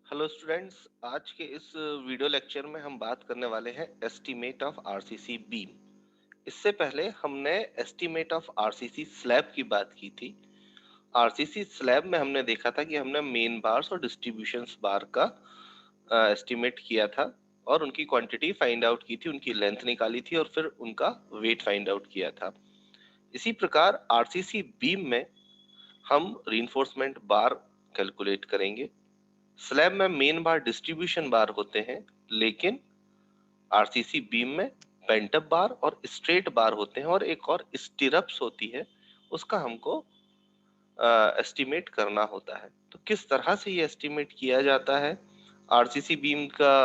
Hello students, आज के इस वीडियो लेक्चर में हम बात करने वाले हैं एस्टीमेट ऑफ आरसीसी बीम। इससे पहले हमने एस्टीमेट ऑफ आरसीसी स्लैब की बात की थी। आरसीसी स्लैब में हमने देखा था कि हमने मेन बार्स और डिस्ट्रीब्यूशंस बार का एस्टीमेट किया था और उनकी क्वांटिटी फाइंड आउट की थी, उनकी लेंथ निकाली थी और फिर उनका वेट फाइंड आउट किया था। इसी प्रकार आरसीसी बीम में हम रीइंफोर्समेंट बार कैलकुलेट करेंगे। स्लैब में मेन बार डिस्ट्रीब्यूशन बार होते हैं, लेकिन आरसीसी बीम में पेंटअप बार और स्ट्रेट बार होते हैं और एक और स्टिरप्स होती है, उसका हमको एस्टिमेट करना होता है। तो किस तरह से ये एस्टिमेट किया जाता है, आरसीसी बीम का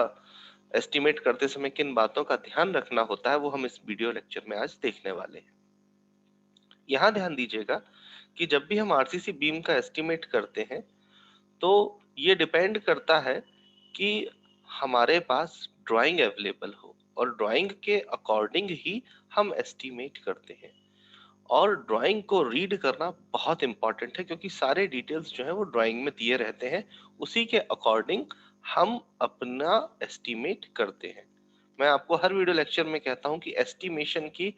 एस्टिमेट करते समय किन बातों का ध्यान रखना होता है, वो हम इस वीडियो लेक्चर में आज देखने वाले हैं। यहाँ ध्यान दीजिएगा कि जब भी हम आरसीसी बीम का एस्टिमेट करते हैं तो ये डिपेंड करता है कि हमारे पास ड्राइंग अवेलेबल हो और ड्राइंग के अकॉर्डिंग ही हम एस्टिमेट करते हैं। और ड्राइंग को रीड करना बहुत इंपॉर्टेंट है, क्योंकि सारे डिटेल्स जो है वो ड्राइंग में दिए रहते हैं, उसी के अकॉर्डिंग हम अपना एस्टिमेट करते हैं। मैं आपको हर वीडियो लेक्चर में कहता हूं कि एस्टिमेशन की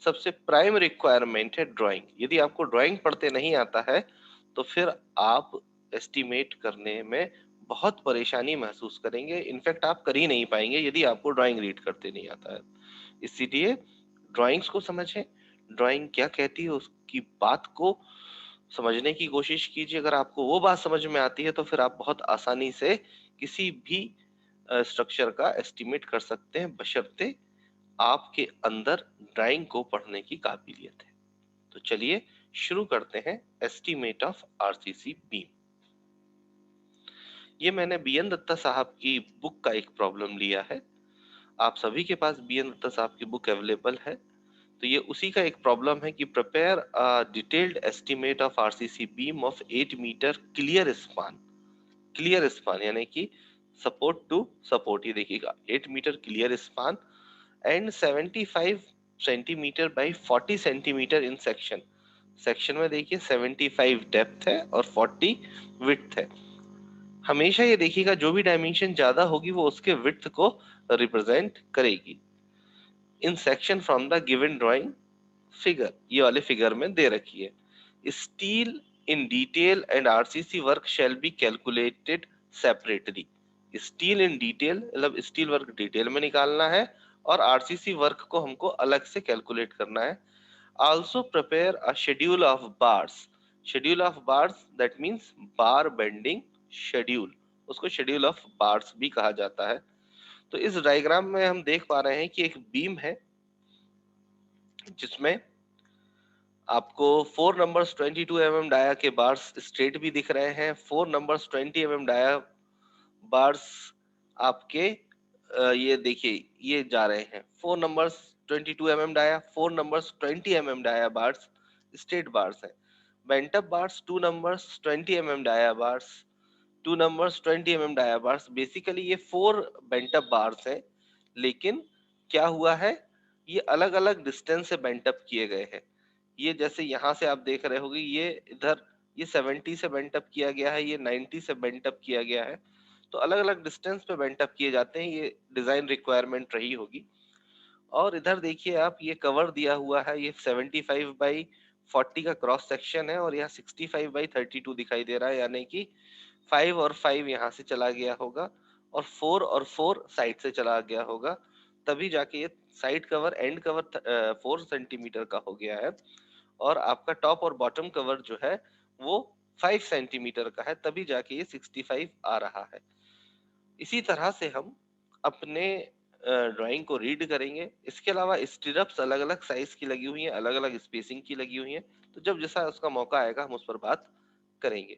सबसे प्राइम रिक्वायरमेंट है ड्राइंग। यदि आपको ड्राइंग पढ़ते नहीं आता है तो फिर आप एस्टिमेट करने में बहुत परेशानी महसूस करेंगे। इनफैक्ट आप कर ही नहीं पाएंगे यदि आपको ड्राइंग रीड करते नहीं आता है। इसीलिए ड्राइंग्स को समझें, ड्राइंग क्या कहती है उसकी बात को समझने की कोशिश कीजिए। अगर आपको वो बात समझ में आती है तो फिर आप बहुत आसानी से किसी भी स्ट्रक्चर का एस्टिमेट कर सकते हैं, बशर्ते आपके अंदर ड्राइंग को पढ़ने की काबिलियत है। तो चलिए शुरू करते हैं एस्टिमेट ऑफ आरसीसी बीम। ये मैंने बीएन दत्ता साहब की बुक का एक प्रॉब्लम लिया है। आप सभी के पास बीएन दत्ता साहब की बुक अवेलेबल है, तो ये उसी का एक प्रॉब्लम है कि prepare a detailed estimate of RCC beam of 8 metre clear span. Clear span यानी कि सपोर्ट टू सपोर्ट, ये देखिएगा 8 metre clear span and 75 centimetre by 40 centimetre in section. Section में देखिए 75 डेप्थ है और 40 विड्थ है। हमेशा ये देखिएगा जो भी डायमेंशन ज्यादा होगी वो उसके विड्थ को रिप्रेजेंट करेगी। In section from the given drawing figure, ये वाले फिगर में दे रखी है। Steel in detail and RCC work shall be calculated separately. Steel in detail मतलब स्टील वर्क डिटेल में निकालना है और आरसीसी वर्क को हमको अलग से कैलकुलेट करना है। Also prepare a schedule of bars. Schedule of bars that means bar bending schedule, उसको शेड्यूल ऑफ बार्स भी कहा जाता है। तो इस डायग्राम में हम देख पा रहे हैं कि एक बीम है जिसमें आपको 4 नंबर्स 22 mm डाया के बार्स स्ट्रेट भी दिख रहे हैं। 4 नंबर्स 20 mm डाया बार्स आपके ये देखिए ये जा रहे हैं। 4 numbers 22 mm dia, 4 numbers 20 mm dia bars straight bars हैं। Bent up bars 2 numbers 20 mm dia bars, 2 numbers 20 mm dia bars. Basically ये 4 बेंटअप बार्स हैं, लेकिन क्या हुआ है, ये अलग अलग डिस्टेंस से बेंटअप किए गए हैं। ये जैसे यहाँ से आप देख रहे होगे, ये इधर ये 70 से बेंटअप किया गया है, ये 90 से बेंटअप किया गया है। तो अलग अलग डिस्टेंस पे बेंटअप किए जाते हैं, ये डिजाइन रिक्वायरमेंट रही होगी। और इधर देखिए आप, ये कवर दिया हुआ है, ये 75 बाई 40 का क्रॉस सेक्शन है और यहाँ 65 बाई 32 दिखाई दे रहा है, यानी कि 5 और 5 यहाँ से चला गया होगा और 4 और 4 साइड से चला गया होगा, तभी जाके ये side cover and cover 4 centimetre का हो गया है और आपका टॉप और बॉटम कवर जो है वो 5 सेंटीमीटर का है, तभी जाके ये 65 आ रहा है। इसी तरह से हम अपने ड्राइंग को रीड करेंगे। इसके अलावा स्टिरप्स अलग अलग साइज की लगी हुई हैं, अलग अलग स्पेसिंग की लगी हुई हैं, तो जब जैसा उसका मौका आएगा हम उस पर बात करेंगे।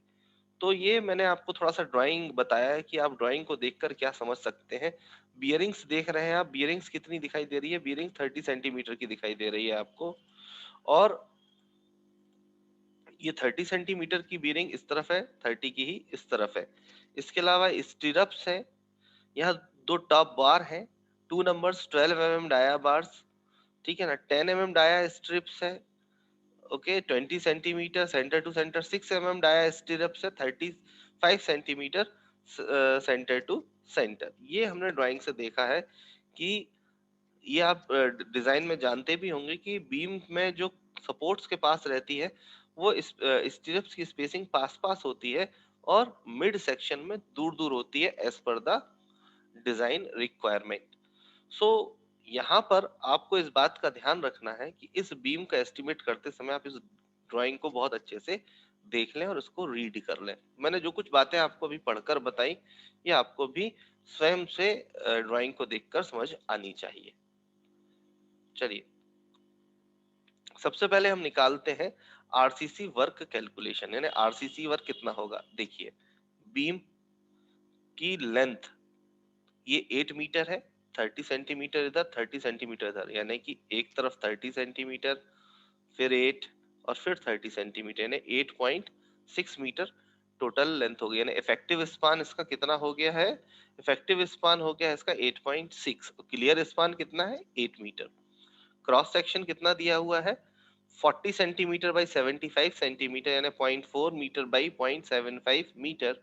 तो ये मैंने आपको थोड़ा सा ड्राइंग बताया है कि आप ड्राइंग को देखकर क्या समझ सकते हैं। बियरिंग्स देख रहे हैं आप, बियरिंग्स कितनी दिखाई दे रही है, बियरिंग 30 सेंटीमीटर की दिखाई दे रही है आपको। और ये 30 सेंटीमीटर की बियरिंग इस तरफ है, 30 की ही इस तरफ है। इसके अलावा स्टिरप्स है, यहाँ 2 टॉप बार हैं, 2 नंबर्स 12 mm डाया बार्स, ठीक है ना। 10 mm डाया स्ट्रिप्स है, okay. 20 centimetre centre to centre, 6 mm dia stirrups है, 35 सेंटीमीटर सेंटर टू सेंटर। ये हमने ड्राइंग से देखा है कि ये आप डिजाइन में जानते भी होंगे कि बीम में जो सपोर्ट्स के पास रहती है वो इस स्ट्रिप्स की स्पेसिंग पास पास होती है और मिड सेक्शन में दूर दूर होती है as per the design requirement. सो यहाँ पर आपको इस बात का ध्यान रखना है कि इस बीम का एस्टिमेट करते समय आप इस ड्राइंग को बहुत अच्छे से देख लें और उसको रीड कर लें। मैंने जो कुछ बातें आपको अभी पढ़कर बताई ये आपको भी स्वयं से ड्राइंग को देखकर समझ आनी चाहिए। चलिए सबसे पहले हम निकालते हैं आरसीसी वर्क कैलकुलेशन, यानी आरसीसी वर्क कितना होगा। देखिए बीम की लेंथ ये 8 मीटर है, 30 सेंटीमीटर इधर 30 सेंटीमीटर इधर, यानी कि एक तरफ 30 सेंटीमीटर फिर 8 और फिर 30 सेंटीमीटर, यानी 8.6 मीटर टोटल लेंथ हो गई। यानी इफेक्टिव स्पान इसका कितना हो गया है, इफेक्टिव स्पान हो गया है इसका 8.6। क्लियर स्पान कितना है 8 मीटर। क्रॉस सेक्शन कितना दिया हुआ है 40 सेंटीमीटर बाई 75 सेंटीमीटर, यानी 0.4 मीटर बाई 0.75 मीटर।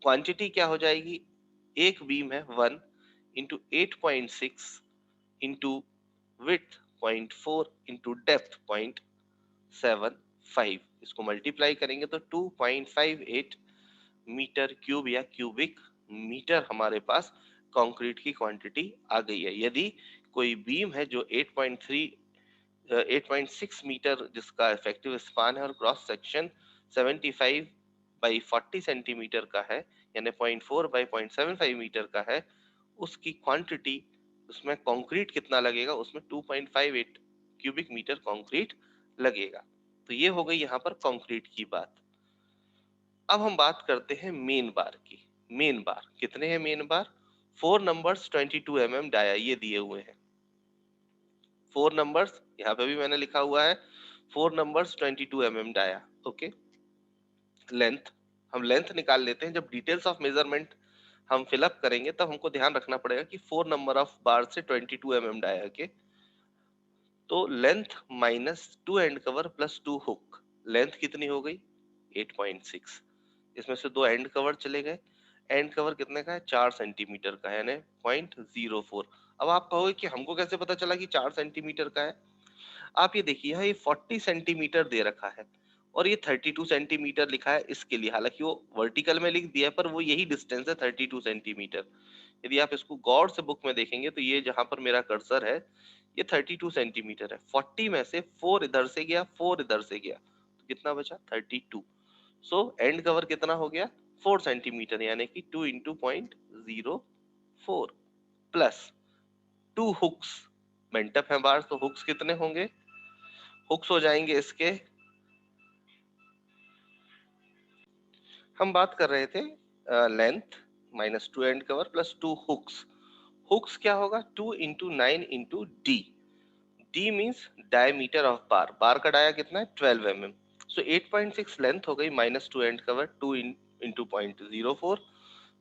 क्वांटिटी क्या हो जाएगी, एक बीम है 1 into 8.6 into width 0.4 into depth 0.75, इसको मल्टीप्लाई करेंगे तो 2.58 मीटर क्यूब या क्यूबिक मीटर हमारे पास कंक्रीट की क्वांटिटी आ गई है। यदि कोई बीम है जो 8.6 मीटर जिसका इफेक्टिव स्पान है और क्रॉस सेक्शन 75 बाई 40 सेंटीमीटर का है, यानी 0.4 बाई 0.75 मीटर का है, उसकी क्वांटिटी उसमें कंक्रीट कितना लगेगा, उसमें 2.58 क्यूबिक मीटर कंक्रीट लगेगा। तो ये हो गई यहाँ पर कंक्रीट की बात। अब हम बात करते हैं मेन बार की। मेन बार कितने हैं, main bar 4 numbers 22 mm dia ये दिए हुए हैं। 4 नंबर्स यहाँ पे भी मैंने लिखा हुआ है 4 numbers 22 mm dia. Okay length हम लेंथ निकाल लेते हैं। जब डिटेल्स ऑफ मेजरमेंट हम फिलअप करेंगे तब हमको ध्यान रखना पड़ेगा कि 4 नंबर ऑफ बार से 22 mm डाया के, तो length minus 2 and cover plus 2 hook, length कितनी हो गई 8.6। इसमें से 2 एंड कवर चले गए, एंड कवर कितने का है 4 सेंटीमीटर का है, यानी 0.04। अब आप कहोगे कि हमको कैसे पता चला कि 4 सेंटीमीटर का है। आप ये देखिए यहाँ ये 40 सेंटीमीटर दे रखा है और ये 32 सेंटीमीटर लिखा है इसके लिए, हालांकि वो वर्टिकल में लिख दिया है पर वो यही डिस्टेंस है 32 सेंटीमीटर। यदि आप इसको गौर से बुक में देखेंगे तो ये जहां पर मेरा कर्सर है ये 32 सेंटीमीटर है। 40 में से 4 इधर से गया 4 इधर से गया तो कितना बचा 32। सो एंड कवर कितना हो गया 4 सेंटीमीटर, यानी कि 2 इंटू 0.04 प्लस 2 हुक्स। मेंटप है बार तो हुक्स कितने होंगे, हुक्स हो जाएंगे इसके, हम बात कर रहे थे length minus 2 and cover plus 2 hooks. Hooks क्या होगा 2 into 9 into D, D means diameter of bar, bar का डाया कितना है 12 mm। सो 8.6 लेंथ हो गई minus 2 and cover 2 into 0.04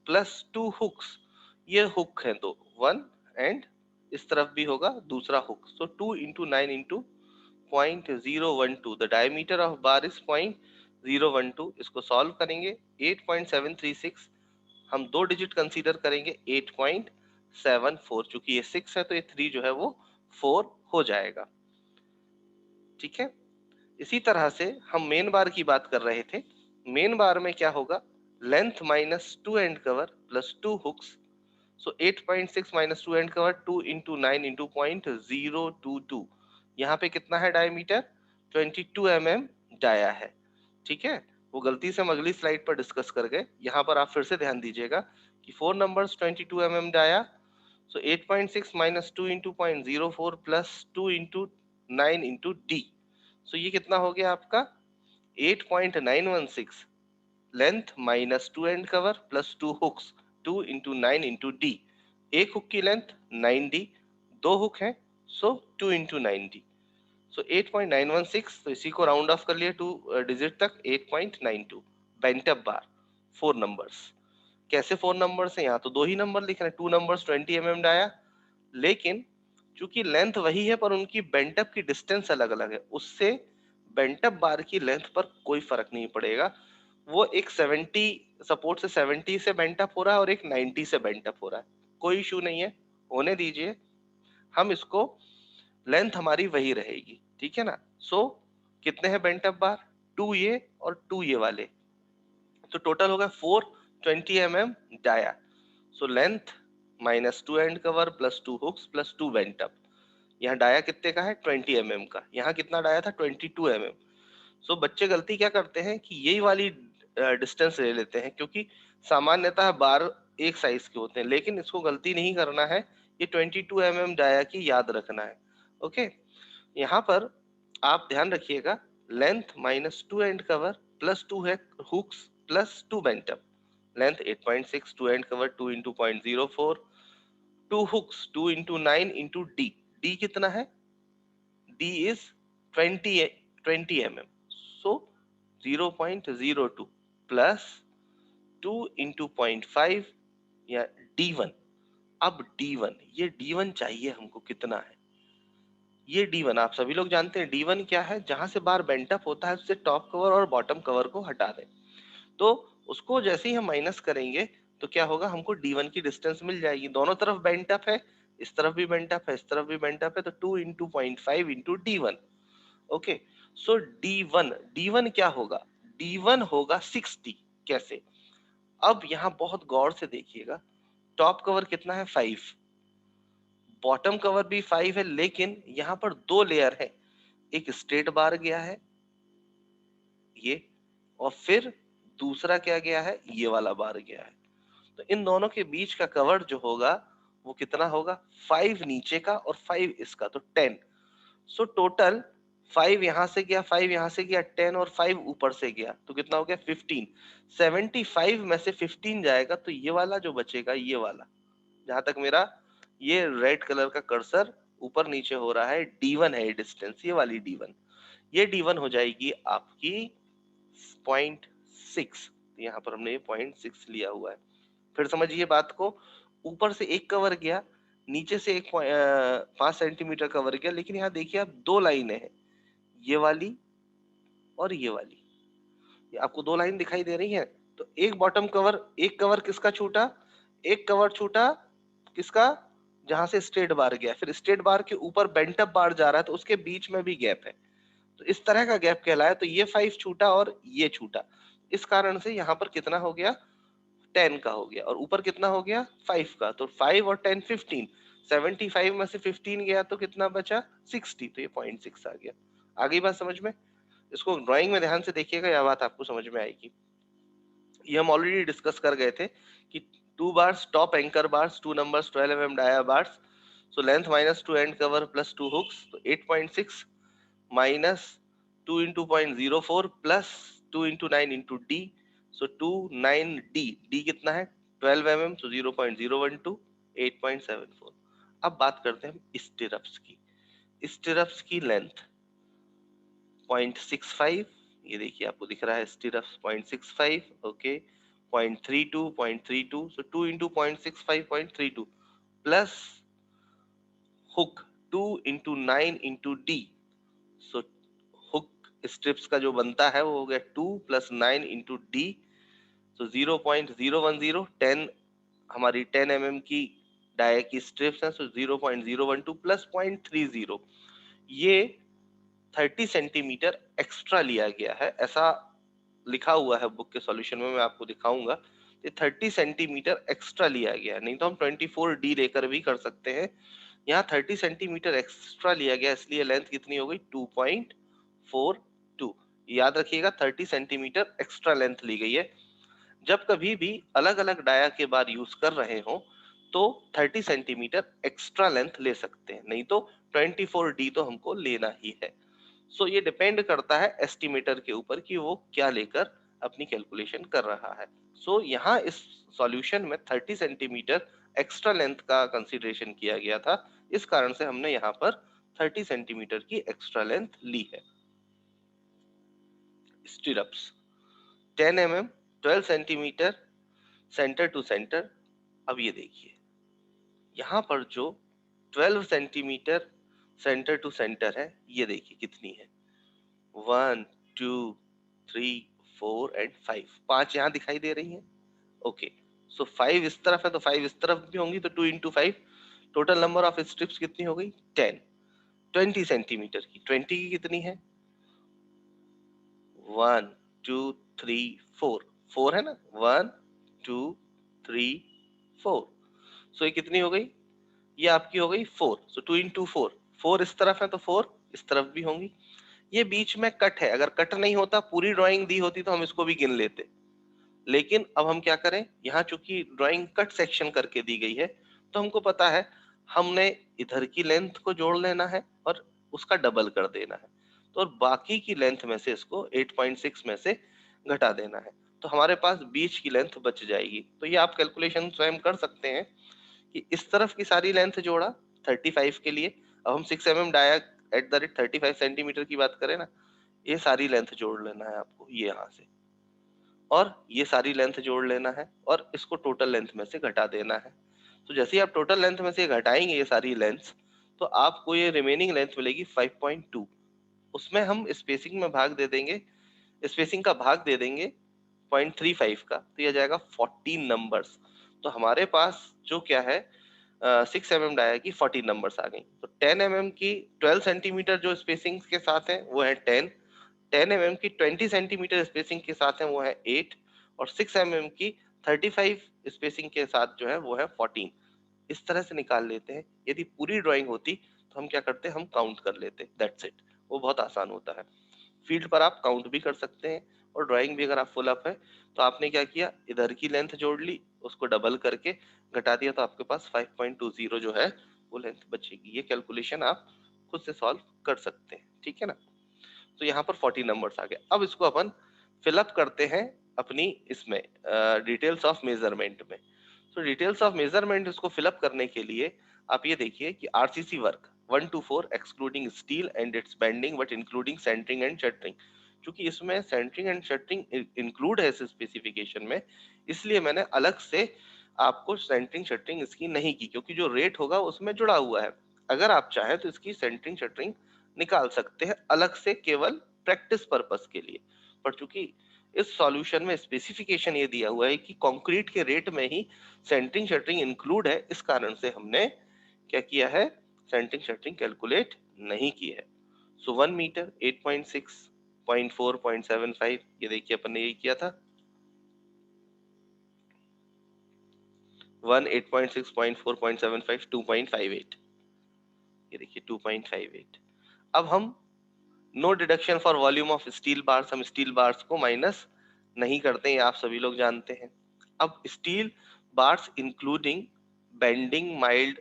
plus 2 hooks. ये हुक है दो, वन एंड इस तरफ भी होगा दूसरा hook, so 2 into 9 into 0.012, the diameter of bar is 0.012। इसको सॉल्व करेंगे 8.736, हम दो डिजिट कंसीडर करेंगे 8.74, चूंकि ये 6 है तो ये 3 जो है वो 4 हो जाएगा। ठीक है, इसी तरह से हम मेन बार की बात कर रहे थे। मेन बार में क्या होगा length minus 2 and cover plus 2 hooks, so 8.6 minus 2 and cover 2 into 9 into 0.022, यहाँ पे कितना है डायमीटर 22 mm डाया है। ठीक है, वो गलती से हम अगली स्लाइड पर डिस्कस कर गए, यहाँ पर आप फिर से ध्यान दीजिएगा कि 4 numbers 22 mm dia, so 8.6 minus 2 into 0.04 plus 2 into 9 into D, so ये कितना हो गया आपका 8.916 length minus 2 and cover plus 2 hooks 2 into 9 into D, एक हुक की लेंथ 9d, दो हुक है सो 2 इंटू 9d, सो 8.916, तो इसी को राउंड ऑफ कर लिया टू डिजिट तक 8.92 बेंटअप बार 4 नंबर्स। कैसे 4 नंबर्स है, यहाँ तो दो ही नंबर लिख रहे हैं 2 नंबर्स 20 mm डाया, लेकिन चूंकि लेंथ वही है पर उनकी बेंटअप की डिस्टेंस अलग अलग है, उससे बेंटअप बार की लेंथ पर कोई फर्क नहीं पड़ेगा। वो एक 70 सपोर्ट से 70 से बेंट अप हो रहा है और एक 90 से बेंट अप हो रहा है, कोई इशू नहीं है, होने दीजिए। हम इसको लेंथ हमारी वही रहेगी, ठीक है ना। सो कितने हैं बेंट अप बार, 2 ये और 2 ये वाले, तो टोटल होगा 420 mm dia. So length minus 2 and cover plus 2 hooks plus 2 bent up. यहाँ डाया कितने का है, 20 mm का, यहाँ कितना डाया था, 22 mm। सो बच्चे गलती क्या करते हैं कि यही वाली डिस्टेंस ले लेते हैं, क्योंकि सामान्यतः बार एक साइज के होते हैं, लेकिन इसको गलती नहीं करना है, ये 22 mm डाया की याद रखना है। ओके, यहाँ पर आप ध्यान रखिएगा, length minus 2 and cover plus 2 है hooks plus 2 bent up. Length 8.6, 2 and cover 2 into 0.04, 2 hooks 2 into 9 into D. D कितना है, D is 20 mm, so 0.02 plus 2 into 0.5 या D1। अब D1, ये D1 चाहिए हमको कितना है, ये D1 आप सभी लोग जानते हैं, D1 क्या है, जहां से बार बेंट अप होता है उससे टॉप कवर और बॉटम कवर को हटा दें। तो उसको जैसे ही हम माइनस करेंगे तो क्या होगा, हमको D1 की डिस्टेंस मिल जाएगी। दोनों तरफ बेंट अप है, इस तरफ भी बेंट अप है, इस तरफ भी बेंट अप है, तो 2 इंटू 0.5 इंटू D1। ओके, सो D1 क्या होगा, D1 होगा 60। कैसे, अब यहाँ बहुत गौर से देखिएगा, टॉप कवर कितना है, 5, बॉटम कवर भी 5 है, लेकिन यहाँ पर दो लेयर है, एक स्ट्रेट बार गया है ये, और फिर दूसरा क्या गया है, ये वाला बार गया है। तो इन दोनों के बीच का कवर जो होगा वो कितना होगा, 5 नीचे का और 5 इसका, तो 10। सो टोटल 5 यहां से गया, 5 यहां से गया, 10 और 5 ऊपर से गया, तो कितना हो गया, 15। 75 में से 15 जाएगा तो ये वाला जो बचेगा, ये वाला, जहां तक मेरा ये रेड कलर का कर्सर ऊपर नीचे हो रहा है, D1 है ये डिस्टेंस, ये वाली D1, ये D1 हो जाएगी आपकी 0.6। यहाँ पर हमने ये 0.6 लिया हुआ है। फिर समझिए बात को, ऊपर से एक कवर गया, नीचे से एक 5 सेंटीमीटर कवर गया, लेकिन यहाँ देखिए आप दो लाइनें हैं, ये वाली और ये वाली, ये आपको दो लाइन दिखाई दे रही है। तो एक बॉटम कवर, एक कवर किसका छूटा, एक कवर छूटा किसका, जहां से स्ट्रेट बार गया, फिर स्ट्रेट बार के ऊपर बेंट अप बार जा रहा है, तो उसके बीच में भी गैप है, तो इस तरह का गैप कहलाया। तो ये 5 छूटा और ये छूटा, इस कारण से यहाँ पर कितना हो गया, 10 का हो गया, और ऊपर कितना हो गया, 5 का, तो 5 और 10 15। 75 में से 15 गया तो कितना बचा, 60, तो ये 0.6 आ गया। आ गई बात समझ में, इसको ड्राइंग में ध्यान से देखिएगा, यह बात आपको समझ में आएगी। ये हम ऑलरेडी डिस्कस कर गए थे कि 2 bars top anchor bars, 2 numbers 12 mm dia bars, so length minus 2 and cover plus 2 hooks, तो 8.6 minus 2 into 0.04 plus 2 into 9 into D, so 2 9 D, D कितना है 12 mm, सो 0.012 8.74। अब बात करते हैं हम स्टिरप्स की, स्टिरप्स की लेंथ 0.65, ये देखिए आपको दिख रहा है stirrups 0.65, okay, 0.32 so 2 into 0.65 0.32 plus hook 2 into 9 into D, so hook strips का जो बनता है वो हो गया 2 प्लस 9 इंटू डी, तो 0.010, 10 हमारी 10 mm की डाया की स्ट्रिप्स हैं, सो 0.012 प्लस 0.30, ये 30 सेंटीमीटर एक्स्ट्रा लिया गया है, ऐसा लिखा हुआ है बुक के सॉल्यूशन में, मैं आपको दिखाऊंगा। ये 30 सेंटीमीटर एक्स्ट्रा लिया गया है, नहीं तो हम 24D लेकर भी कर सकते हैं। यहाँ 30 सेंटीमीटर एक्स्ट्रा लिया गया, इसलिए लेंथ कितनी हो गई, 2.42। याद रखिएगा 30 सेंटीमीटर एक्स्ट्रा लेंथ ली गई है। जब कभी भी अलग अलग डाया के बार यूज कर रहे हो तो 30 सेंटीमीटर एक्स्ट्रा लेंथ ले सकते हैं, नहीं तो 24D तो हमको लेना ही है। सो ये डिपेंड करता है एस्टिमेटर के ऊपर कि वो क्या लेकर अपनी कैलकुलेशन कर रहा है। सो यहाँ इस सॉल्यूशन में 30 सेंटीमीटर एक्स्ट्रा लेंथ का कंसीडरेशन किया गया था, इस कारण से हमने यहाँ पर 30 सेंटीमीटर की एक्स्ट्रा लेंथ ली है। Stirrups 10 mm 12 centimetre centre to centre. अब ये देखिए यहाँ पर जो 12 सेंटीमीटर सेंटर टू सेंटर है, ये देखिए कितनी है, 1 2 3 4 एंड 5, 5 यहाँ दिखाई दे रही हैं। ओके, सो 5 इस तरफ है तो 5 इस तरफ भी होंगी, तो 2 into 5, total number of strips कितनी हो गई? 10। 20 सेंटीमीटर की, 20 की कितनी है? 1 2 3 4, 4 है ना, 1 2 3 4, सो ये कितनी हो गई? ये आपकी हो गई 4, सो 2 इंटू 4, 4 इस तरफ है तो 4 इस तरफ भी होंगी। ये बीच में कट है, अगर कट नहीं होता, पूरी ड्राइंग दी होती तो हम इसको भी गिन लेते, लेकिन अब हम क्या करें, यहाँ चूंकि ड्राइंग कट सेक्शन करके दी गई है, तो हमको पता है हमने इधर की लेंथ को जोड़ लेना है और उसका डबल कर देना है, तो और बाकी की लेंथ में से इसको 8.6 में से घटा देना है, तो हमारे पास बीच की लेंथ बच जाएगी। तो ये आप कैलकुलेशन स्वयं कर सकते हैं कि इस तरफ की सारी लेंथ जोड़ा 35 के लिए, अब हम 6 mm dia at the rate 35 centimetre की बात करें ना, ये सारी लेंथ जोड़ लेना है आपको ये यहाँ से, और ये सारी लेंथ जोड़ लेना है और इसको टोटल लेंथ में से घटा देना है। तो जैसे ही आप टोटल लेंथ में से घटाएंगे ये सारी लेंथ, तो आपको ये रिमेनिंग लेंथ मिलेगी 5.2। उसमें हम स्पेसिंग में भाग दे देंगे, स्पेसिंग का भाग दे देंगे 0.35 का, तो यह जाएगा 14 नंबर्स। तो हमारे पास जो क्या है, 6 mm डाया की 14 नंबर्स आ गई। तो 10 mm की 12 सेंटीमीटर जो स्पेसिंग के साथ है वो है 10, 10 mm की 20 सेंटीमीटर स्पेसिंग के साथ है वो है 8, और 6 mm की 35 स्पेसिंग के साथ जो है वो है 14। इस तरह से निकाल लेते हैं। यदि पूरी ड्राइंग होती तो हम क्या करते, हम काउंट कर लेते, दैट्स इट। वो बहुत आसान होता है। फील्ड पर आप काउंट भी कर सकते हैं, और ड्राइंग भी अगर आप फुल अप है तो आपने क्या किया, इधर की लेंथ जोड़ ली, उसको डबल करके घटा दिया, तो आपके पास 5.20 जो है वो लेंथ बचेगी। ये कैलकुलेशन आप खुद से सॉल्व कर सकते हैं, ठीक है ना। तो यहाँ पर 40 नंबर्स आ गए। अब इसको अपन फिलअप करते हैं अपनी इसमें डिटेल्स ऑफ मेजरमेंट में। तो डिटेल्स ऑफ मेजरमेंट इसको फिलअप करने के लिए आप ये देखिए कि RCC work 1 to 4 excluding steel and its bending but including centering and shuttering. क्योंकि इसमें सेंटरिंग एंड शटरिंग इंक्लूड है इस स्पेसिफिकेशन में, इसलिए मैंने अलग से आपको सेंटरिंग शटरिंग इसकी नहीं की, क्योंकि जो रेट होगा उसमें जुड़ा हुआ है। अगर आप चाहें तो इसकी सेंटरिंग शटरिंग निकाल सकते हैं अलग से, केवल प्रैक्टिस पर्पस के लिए। पर चूंकि इस सॉल्यूशन में स्पेसिफिकेशन ये दिया हुआ है कि कंक्रीट के रेट में ही सेंटरिंग शटरिंग इंक्लूड है, इस कारण से हमने क्या किया है, सेंटरिंग शटरिंग कैलकुलेट नहीं की है। सो 1 मीटर 8.6, 0.4, 0.75, ये देखिए अपन ने यही किया था। 1 8.6, 0.4, 0.75, 2.58, ये देखिए 2.58। अब हम no deduction for volume of steel bars, हम स्टील बार्स को माइनस नहीं करते हैं, आप सभी लोग जानते हैं। अब steel bars including bending mild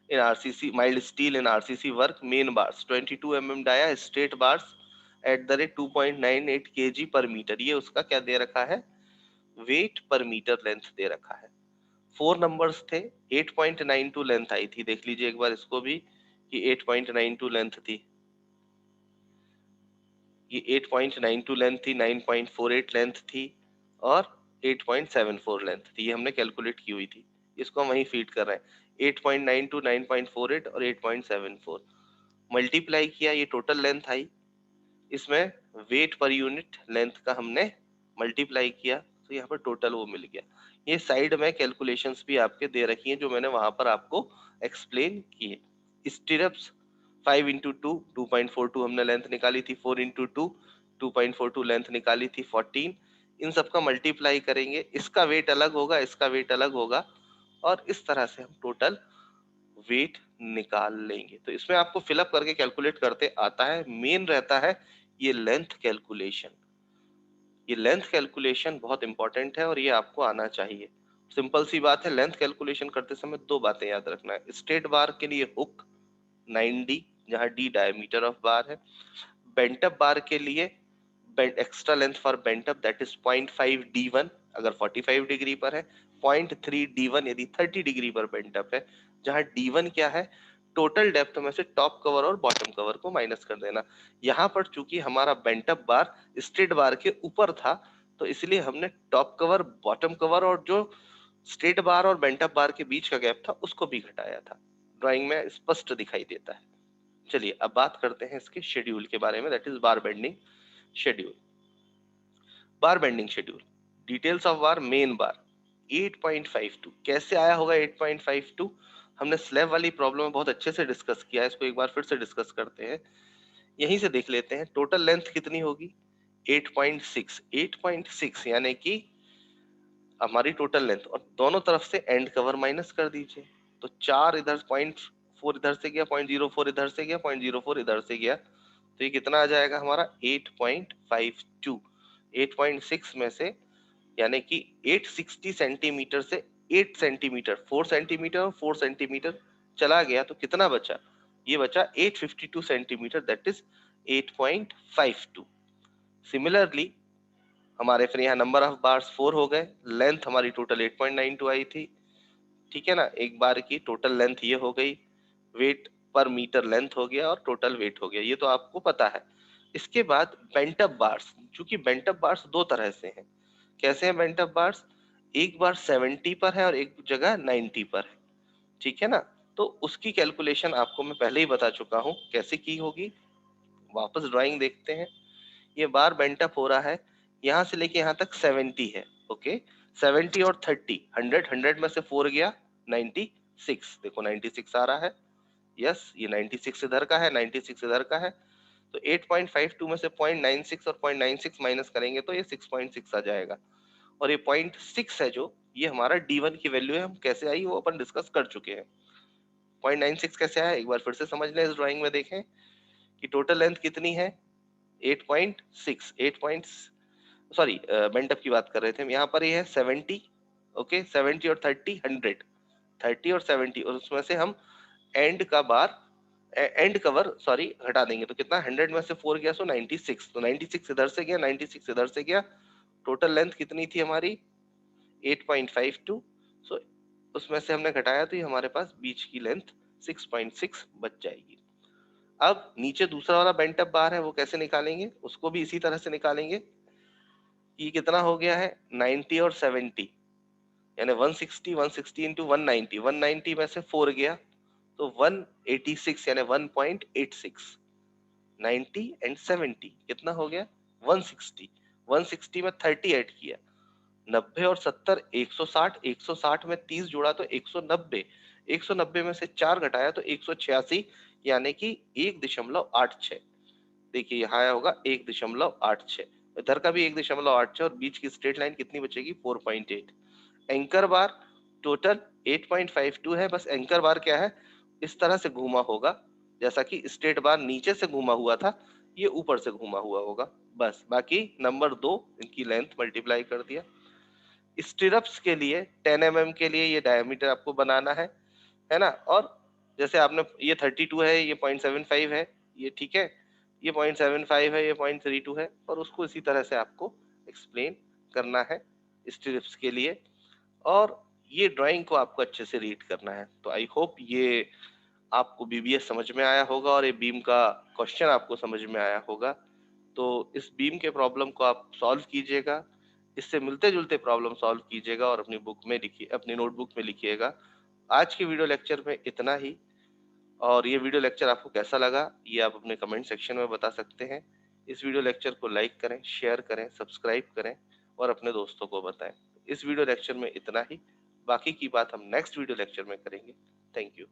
in RCC, mild steel in RCC work, main bars 22 mm dia straight bars at the rate 2.98 kg per metre, ये उसका क्या दे रखा है, वेट पर मीटर लेंथ दे रखा है। 4 नंबर्स थे, 8.92 लेंथ आई थी, देख लीजिए एक बार इसको भी कि 8.92 लेंथ थी, ये 8.92 लेंथ थी, 9.48 लेंथ थी, और 8.74 लेंथ थी, ये हमने कैलकुलेट की हुई थी। इसको हम वहीं फीड कर रहे हैं, 8.92, 9.48 और 8.74 मल्टीप्लाई किया, ये टोटल लेंथ आई। इसमें वेट पर यूनिट लेंथ का हमने मल्टीप्लाई किया, तो यहाँ पर टोटल वो मिल गया। ये साइड में कैलकुलेशंस भी आपके दे रखी हैं जो मैंने वहां पर आपको एक्सप्लेन किए। स्टीरप्स 5 इंटू 2, 2.42 हमने लेंथ निकाली थी, 4 इंटू 2, 2.42 लेंथ निकाली थी, 14। इन सबका मल्टीप्लाई करेंगे, इसका वेट अलग होगा, इसका वेट अलग होगा, और इस तरह से हम टोटल वेट निकाल लेंगे। तो इसमें आपको फिलअप करके कैलकुलेट करते आता है, मेन रहता है ये लेंथ कैलकुलेशन। ये लेंथ कैलकुलेशन बहुत इंपॉर्टेंट है और ये आपको आना चाहिए। सिंपल सी बात है, लेंथ कैलकुलेशन करते समय दो बातें याद रखना है। स्ट्रेट बार के लिए हुक 9D, जहां D डायमीटर ऑफ बार है। बेंट अप बार के लिए extra length for bent up that is 0.5 D1 अगर 45 डिग्री पर है, 0.3 D1 यदि 30 डिग्री पर बेंट अप है, जहां D1 क्या है, टोटल डेप्थ में से टॉप कवर और बॉटम कवर को माइनस कर देना। यहाँ पर चूंकि हमारा बेंट अप बार स्ट्रेट बार के ऊपर था, तो इसलिए हमने टॉप कवर, बॉटम कवर और जो स्ट्रेट बार और बेंट अप बार के बीच का गैप था उसको भी घटाया था। ड्राइंग में स्पष्ट दिखाई देता है। चलिए अब बात करते हैं इसके शेड्यूल के बारे में, that is bar bending schedule. Bar bending schedule, details of bar, main बार 8.52 कैसे आया होगा 8.52? हमने स्लैब वाली प्रॉब्लम में बहुत अच्छे से डिस्कस किया है, इसको एक बार फिर से डिस्कस करते हैं। यहीं से देख लेते हैं टोटल लेंथ कितनी होगी 8.6, 8.6 यानी कि हमारी टोटल लेंथ, और दोनों तरफ से एंड कवर माइनस कर दीजिए। तो 4 इधर 0.4 इधर से गया, 0.04 इधर से गया, 0.04 इधर से गया, तो ये कितना आ जाएगा हमारा 8.52। 8.6 में से यानी कि 860 सेंटीमीटर से 8 सेंटीमीटर, 4 सेंटीमीटर और 4 सेंटीमीटर चला गया, तो कितना बचा? ये बचा 852 सेंटीमीटर, दैट इज 8.52। सिमिलरली हमारे फिर यहाँ नंबर ऑफ बार्स 4 हो गए, लेंथ हमारी टोटल 8.92 आई थी, ठीक है ना। एक बार की टोटल लेंथ ये हो गई, वेट पर मीटर लेंथ हो गया और टोटल वेट हो गया, ये तो आपको पता है। इसके बाद बेंट अप बार्स, चूंकि बेंट अप बार्स दो तरह से हैं। कैसे हैं बेंट अप बार्स? एक बार 70 पर है और एक जगह 90 पर है, ठीक है ना। तो उसकी कैलकुलेशन आपको मैं पहले ही बता चुका हूँ कैसे की होगी। वापस ड्राइंग देखते हैं। ये बार बेंट अप हो रहा है, यहाँ से लेके यहाँ तक 70 है, ओके। 70 और 30, 100, 100 में से 4 गया 96, देखो 96 आ रहा है। यस, ये 96 इधर का है, 96 इधर का है। तो 8.52 में से 0.96 और 0.96 माइनस करेंगे तो ये 6.6 आ जाएगा। और ये 0.6 है जो, ये हमारा D1 की वैल्यू है। हम कैसे आई वो अपन डिस्कस कर चुके हैं। 0.96 कैसे आया एक बार फिर से समझ लें। इस ड्राइंग में देखें कि टोटल लेंथ कितनी है 8.6, 8 सॉरी बेंट अप की बात कर रहे थे हम। यहाँ पर ये है 70, ओके। 70 और 30, 100, 30 और 70, और उसमें से हम एंड का बार एंड कवर सॉरी हटा देंगे तो कितना, 100 में से 4 गया, सो 96, तो 96 इधर से गया, 96 इधर से गया। टोटल लेंथ कितनी थी हमारी 8.52, सो उसमें से हमने घटाया तो ये हमारे पास बीच की लेंथ 6.6 बच जाएगी। अब नीचे दूसरा वाला बेंट अप बार है, वो कैसे निकालेंगे? उसको भी इसी तरह से निकालेंगे। ये कितना हो गया है 90 और 70, यानी 160, 160 इंटू 190, 190 में से 4 गया तो 186 यानी 1.86। 90 एंड 70 कितना हो गया 160, 160 में 30 ऐड किया, 90 और 70 160, 160 में 30 जोड़ा तो 190, 190 में से 4 घटाया तो 186, यानी कि 1.86। देखिए यहाँ आया होगा 1.86, इधर का भी 1.86, और बीच की स्ट्रेट लाइन कितनी बचेगी 4.8। एंकर बार टोटल 8.52 है, बस एंकर बार क्या है, इस तरह से घूमा होगा जैसा कि स्ट्रेट बार नीचे से घूमा हुआ था, ये ऊपर से घूमा हुआ होगा बस। बाकी नंबर 2 इनकी लेंथ मल्टीप्लाई कर दिया। स्टिरप्स के लिए 10 mm के लिए ये डायमीटर आपको बनाना है ना। और जैसे आपने ये 32 है, ये 0.75 है, ये ठीक है, ये 0.75 है, ये 0.32 है, और उसको इसी तरह से आपको एक्सप्लेन करना है स्टिरप्स के लिए। और ये ड्राइंग को आपको अच्छे से रीड करना है। तो आई होप ये आपको बीबीएस समझ में आया होगा और ये बीम का क्वेश्चन आपको समझ में आया होगा। तो इस बीम के प्रॉब्लम को आप सॉल्व कीजिएगा, इससे मिलते जुलते प्रॉब्लम सॉल्व कीजिएगा और अपनी बुक में लिखिए, अपनी नोटबुक में लिखिएगा। आज के वीडियो लेक्चर में इतना ही। और ये वीडियो लेक्चर आपको कैसा लगा ये आप अपने कमेंट सेक्शन में बता सकते हैं। इस वीडियो लेक्चर को लाइक करें, शेयर करें, सब्सक्राइब करें और अपने दोस्तों को बताएं। इस वीडियो लेक्चर में इतना ही, बाकी की बात हम नेक्स्ट वीडियो लेक्चर में करेंगे। Thank you.